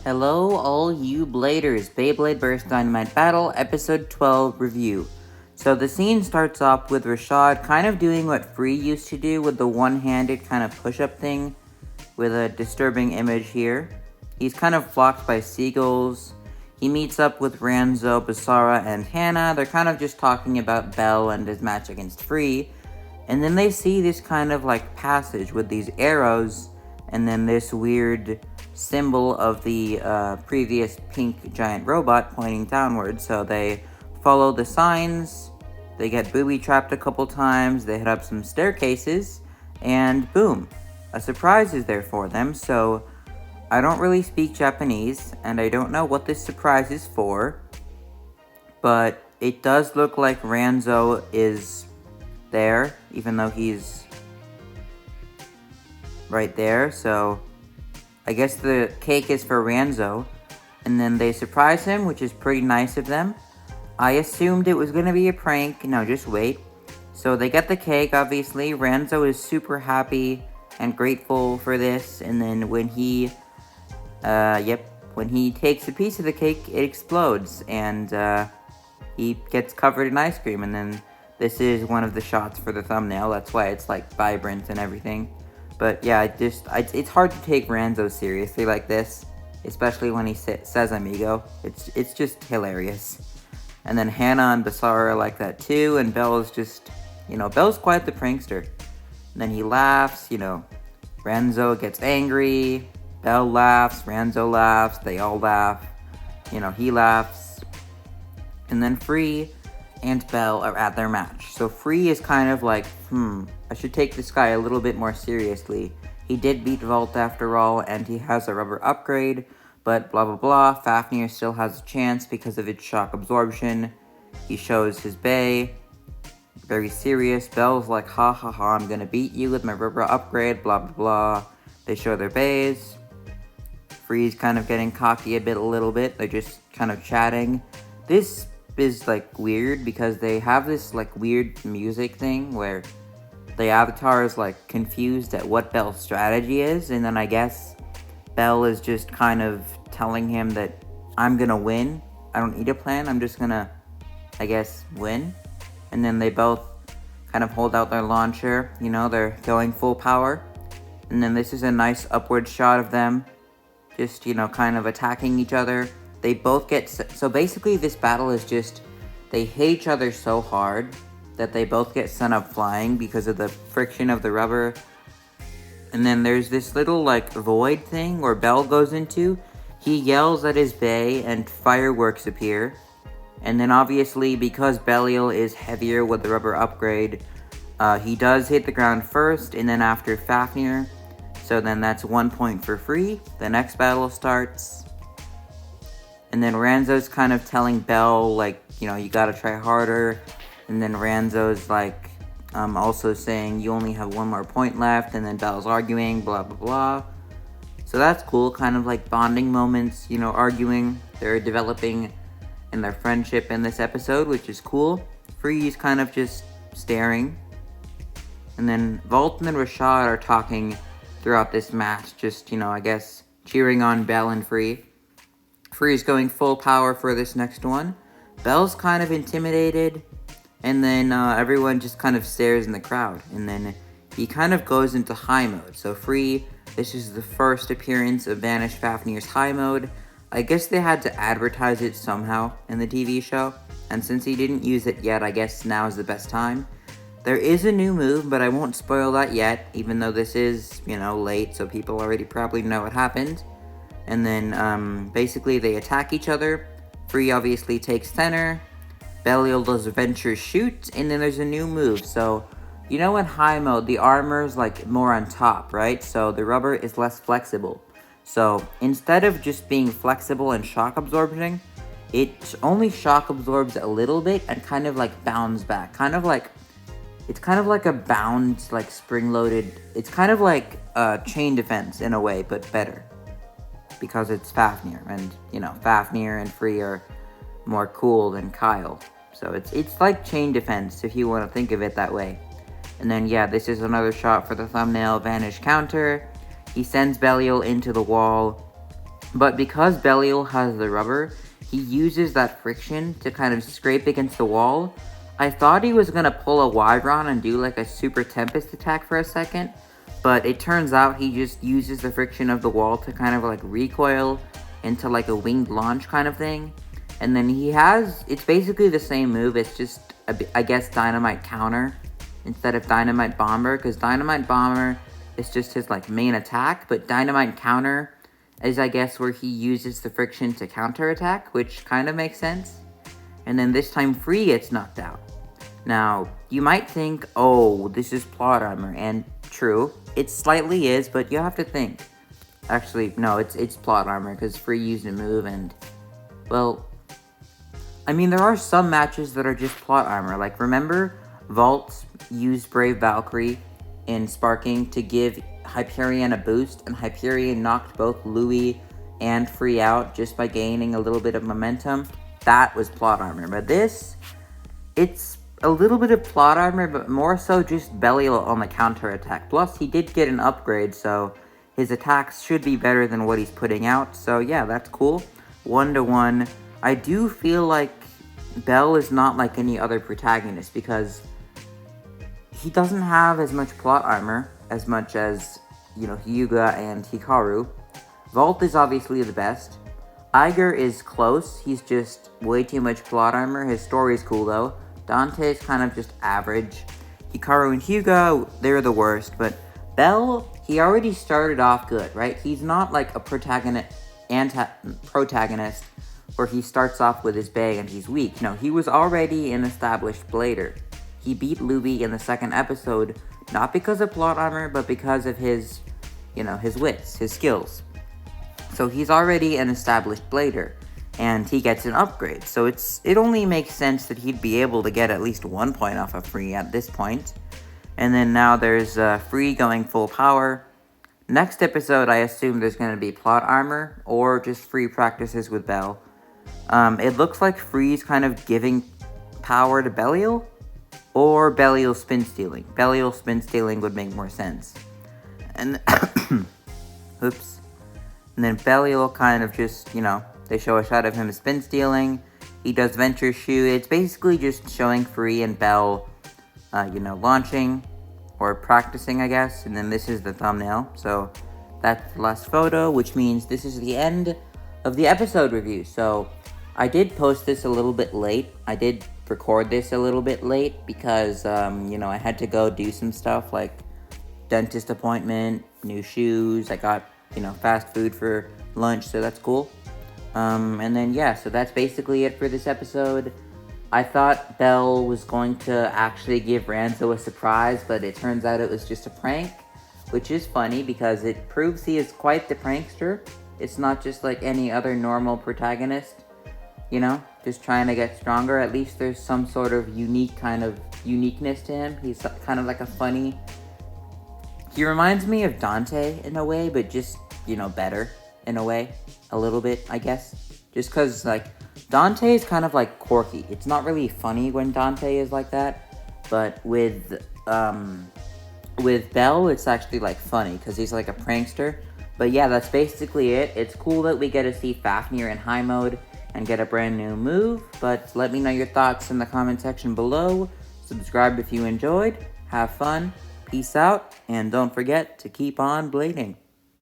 Hello, all you bladers. Beyblade vs. Dynamite Battle, Episode 12 review. So the scene starts off with Rashad kind of doing what Free used to do with the one-handed kind of push-up thing, with a disturbing image here. He's kind of flocked by seagulls. He meets up with Ranzo, Basara, and Hannah. They're kind of just talking about Bell and his match against Free. And then they see this kind of like passage with these arrows, and then this weird symbol of the previous pink giant robot pointing downward. So they follow the signs, they get booby-trapped a couple times, they hit up some staircases, and boom, a surprise is there for them. So I don't really speak Japanese, and I don't know what this surprise is for, but it does look like Ranzo is there, even though he's right there. So I guess the cake is for Ranzo, and then they surprise him, which is pretty nice of them. I assumed it was going to be a prank. No, just wait. So they get the cake, obviously. Ranzo is super happy and grateful for this, and then when he takes a piece of the cake, it explodes, and he gets covered in ice cream, and then this is one of the shots for the thumbnail. That's why it's like vibrant and everything. But yeah, it's hard to take Ranzo seriously like this, especially when he says amigo. It's just hilarious. And then Hannah and Basara are like that too, and Bell is just, Bell's quite the prankster. And then he laughs, Ranzo gets angry, Bell laughs, Ranzo laughs, they all laugh, he laughs. And then Free and Bell are at their match. So Free is kind of like, I should take this guy a little bit more seriously. He did beat Vault after all, and he has a rubber upgrade, but blah blah blah. Fafnir still has a chance because of its shock absorption. He shows his bay. Very serious. Bell's like, ha ha ha, I'm gonna beat you with my rubber upgrade, blah blah blah. They show their bays. Free's kind of getting cocky a little bit. They're just kind of chatting. This is like weird because they have this like weird music thing where the avatar is like confused at what Bell's strategy is, and then I guess Bell is just kind of telling him that I'm gonna win. I don't need a plan, I'm just gonna, I guess, win. And then they both kind of hold out their launcher, they're going full power. And then this is a nice upward shot of them just, kind of attacking each other. They both get, so basically this battle is just, they hate each other so hard that they both get sent up flying because of the friction of the rubber. And then there's this little like void thing where Bell goes into. He yells at his bay and fireworks appear. And then obviously because Belial is heavier with the rubber upgrade, he does hit the ground first and then after Fafnir. So then that's 1 point for Free. The next battle starts. And then Ranzo's kind of telling Bell, like, you gotta try harder. And then Ranzo's like, also saying, you only have 1 more point left. And then Bell's arguing, blah, blah, blah. So that's cool, kind of like bonding moments, arguing. They're developing in their friendship in this episode, which is cool. Free's kind of just staring. And then Vault and Rashad are talking throughout this match, just, I guess, cheering on Bell and Free. Free's going full power for this next one. Bell's kind of intimidated, and then everyone just kind of stares in the crowd, and then he kind of goes into high mode. So Free, this is the first appearance of Vanished Fafnir's high mode. I guess they had to advertise it somehow in the TV show, and since he didn't use it yet, I guess now is the best time. There is a new move, but I won't spoil that yet, even though this is, late, so people already probably know what happened. And then, basically, they attack each other. Free obviously takes center. Belial does Venture Shoot, and then there's a new move. So, in high mode, the armor's, like, more on top, right? So, the rubber is less flexible. So, instead of just being flexible and shock absorbing, it only shock absorbs a little bit and kind of, like, bounds back. It's kind of like a bound, like, spring-loaded... It's kind of like chain defense, in a way, but better. Because it's Fafnir, and, Fafnir and Free are more cool than Kyle. So it's like chain defense, if you want to think of it that way. And then, yeah, this is another shot for the thumbnail, Vanish counter. He sends Belial into the wall. But because Belial has the rubber, he uses that friction to kind of scrape against the wall. I thought he was going to pull a Wyron and do like a super Tempest attack for a second, but it turns out he just uses the friction of the wall to kind of like recoil into like a winged launch kind of thing. And then it's basically the same move, it's just, I guess, Dynamite Counter instead of Dynamite Bomber, because Dynamite Bomber is just his like main attack, but Dynamite Counter is, I guess, where he uses the friction to counterattack, which kind of makes sense. And then this time Free gets knocked out. Now, you might think, oh, this is plot armor, and true, it slightly is, but you have to think. Actually, no, it's plot armor, because Free used a move, and, well, I mean, there are some matches that are just plot armor. Like, remember, Vault used Brave Valkyrie in Sparking to give Hyperion a boost, and Hyperion knocked both Louis and Free out just by gaining a little bit of momentum. That was plot armor. But this, it's a little bit of plot armor, but more so just Belial on the counterattack. Plus, he did get an upgrade, so his attacks should be better than what he's putting out. So yeah, that's cool. 1-1. I do feel like Bell is not like any other protagonist, because he doesn't have as much plot armor as much as, you know, Hyuga and Hikaru. Vault is obviously the best. Iger is close. He's just way too much plot armor. His story's cool, though. Dante's kind of just average. Hikaru and Hyuga, they're the worst. But Bell, he already started off good, right? He's not like a protagonist where he starts off with his bay and he's weak. No, he was already an established blader. He beat Louis in the second episode, not because of plot armor, but because of his, you know, his wits, his skills. So he's already an established blader, and he gets an upgrade. So it only makes sense that he'd be able to get at least 1 point off of Free at this point. And then now there's Free going full power. Next episode, I assume there's going to be plot armor, or just Free practices with Bell. It looks like Free's kind of giving power to Belial, or Belial spin stealing. Belial spin stealing would make more sense. And oops. And then Belial kind of just, you know, they show a shot of him spin stealing. He does Venture Shoot. It's basically just showing Free and Bell, you know, launching or practicing, I guess. And then this is the thumbnail. So that's the last photo, which means this is the end of the episode review. So I did post this a little bit late. I did record this a little bit late because, you know, I had to go do some stuff like dentist appointment, new shoes. I got, you know, fast food for lunch, so that's cool. And then, yeah, so that's basically it for this episode. I thought Bell was going to actually give Ranzo a surprise, but it turns out it was just a prank, which is funny because it proves he is quite the prankster. It's not just like any other normal protagonist, you know, just trying to get stronger. At least there's some sort of uniqueness to him. He's kind of like a funny... He reminds me of Dante in a way, but just, you know, better in a way. A little bit, I guess. Just because, like, Dante is kind of, like, quirky. It's not really funny when Dante is like that. But with Bell, it's actually, like, funny because he's, like, a prankster. But, yeah, that's basically it. It's cool that we get to see Fafnir in high mode and get a brand new move. But let me know your thoughts in the comment section below. Subscribe if you enjoyed. Have fun. Peace out, and don't forget to keep on blading.